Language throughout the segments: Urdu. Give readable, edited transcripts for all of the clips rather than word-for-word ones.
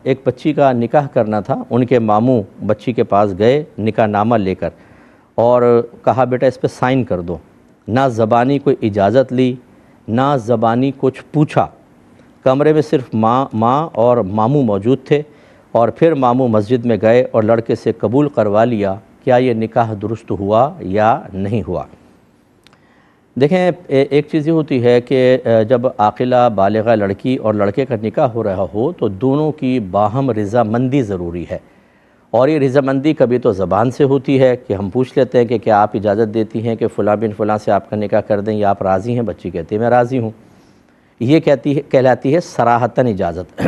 ایک بچی کا نکاح کرنا تھا، ان کے ماموں بچی کے پاس گئے نکاح نامہ لے کر اور کہا بیٹا اس پہ سائن کر دو۔ نہ زبانی کوئی اجازت لی، نہ زبانی کچھ پوچھا، کمرے میں صرف ماں اور ماموں موجود تھے، اور پھر ماموں مسجد میں گئے اور لڑکے سے قبول کروا لیا۔ کیا یہ نکاح درست ہوا یا نہیں ہوا؟ دیکھیں، ایک چیز یہ ہوتی ہے کہ جب عاقلہ بالغہ لڑکی اور لڑکے کا نکاح ہو رہا ہو تو دونوں کی باہم رضامندی ضروری ہے، اور یہ رضامندی کبھی تو زبان سے ہوتی ہے کہ ہم پوچھ لیتے ہیں کہ کیا آپ اجازت دیتی ہیں کہ فلاں بن فلاں سے آپ کا نکاح کر دیں، یا آپ راضی ہیں؟ بچی کہتی ہے میں راضی ہوں۔ یہ کہلاتی ہے صراحتاً اجازت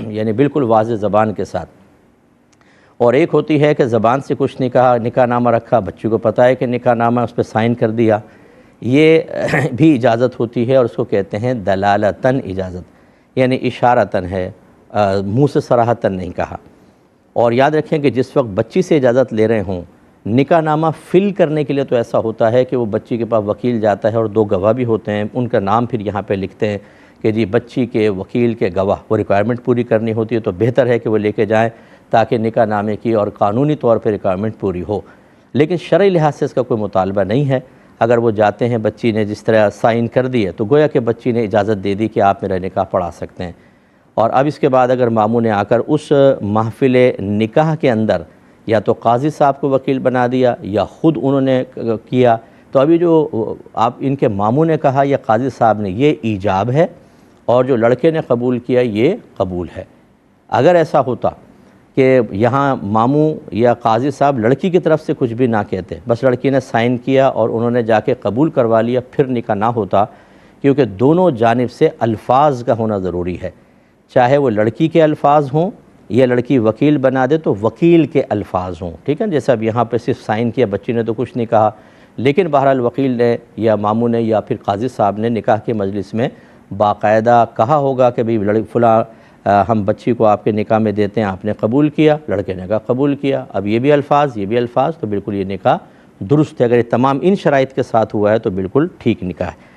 یعنی بالکل واضح زبان کے ساتھ۔ اور ایک ہوتی ہے کہ زبان سے کچھ نہیں کہا، نکاح نامہ رکھا، بچی کو پتہ ہے کہ نکاح نامہ، اس پہ سائن کر دیا، یہ بھی اجازت ہوتی ہے، اور اس کو کہتے ہیں دلالتاً اجازت، یعنی اشارتاً ہے، منہ سے صراحتاً نہیں کہا۔ اور یاد رکھیں کہ جس وقت بچی سے اجازت لے رہے ہوں، نکاح نامہ فل کرنے کے لیے تو ایسا ہوتا ہے کہ وہ بچی کے پاس وکیل جاتا ہے اور 2 گواہ بھی ہوتے ہیں، ان کا نام پھر یہاں پہ لکھتے ہیں کہ جی بچی کے وکیل کے گواہ، وہ ریکوائرمنٹ پوری کرنی ہوتی ہے، تو بہتر ہے کہ وہ لے کے جائیں تاکہ نکاح نامے کی اور قانونی طور پہ ریکوائرمنٹ پوری ہو۔ لیکن شرعی لحاظ سے اس کا کوئی مطالبہ نہیں ہے۔ اگر وہ جاتے ہیں، بچی نے جس طرح سائن کر دیے تو گویا کہ بچی نے اجازت دے دی کہ آپ میرا نکاح پڑھا سکتے ہیں۔ اور اب اس کے بعد اگر ماموں نے آ کر اس محفل نکاح کے اندر یا تو قاضی صاحب کو وکیل بنا دیا یا خود انہوں نے کیا، تو ابھی جو آپ ان کے ماموں نے کہا یا قاضی صاحب نے، یہ ایجاب ہے، اور جو لڑکے نے قبول کیا یہ قبول ہے۔ اگر ایسا ہوتا کہ یہاں ماموں یا قاضی صاحب لڑکی کی طرف سے کچھ بھی نہ کہتے، بس لڑکی نے سائن کیا اور انہوں نے جا کے قبول کروا لیا، پھر نکاح نہ ہوتا، کیونکہ دونوں جانب سے الفاظ کا ہونا ضروری ہے، چاہے وہ لڑکی کے الفاظ ہوں یا لڑکی وکیل بنا دے تو وکیل کے الفاظ ہوں، ٹھیک ہے؟ جیسے اب یہاں پہ صرف سائن کیا، بچی نے تو کچھ نہیں کہا، لیکن بہرحال وکیل نے یا ماموں نے یا پھر قاضی صاحب نے نکاح کے مجلس میں باقاعدہ کہا ہوگا کہ بھئی فلاں ہم بچی کو آپ کے نکاح میں دیتے ہیں، آپ نے قبول کیا، لڑکے نے کہا قبول کیا، اب یہ بھی الفاظ، تو بالکل یہ نکاح درست ہے۔ اگر یہ تمام ان شرائط کے ساتھ ہوا ہے تو بالکل ٹھیک نکاح ہے۔